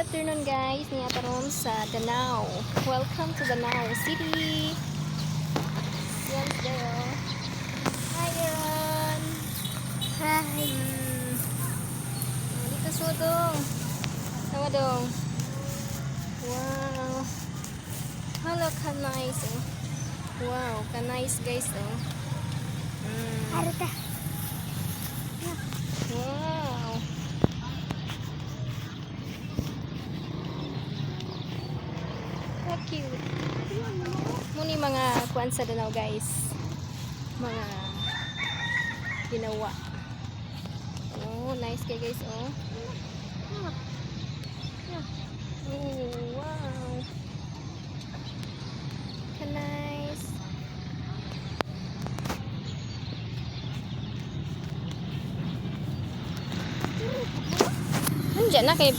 afternoon guys, ni ataron sa Danao. Welcome to Danao City. Yan tayo. Hi Aaron. Hi. Dito sa dong. Tawa dong. Wow. Hello, ka nice. Oh. Wow, ka nice guys oh. Harita. Wow. So cute. Muni mga kuan sa Danau guys. Mga ginawa. Oh, nice kay guys oh. Oh, wow. Ka nice. Nandiyan na kay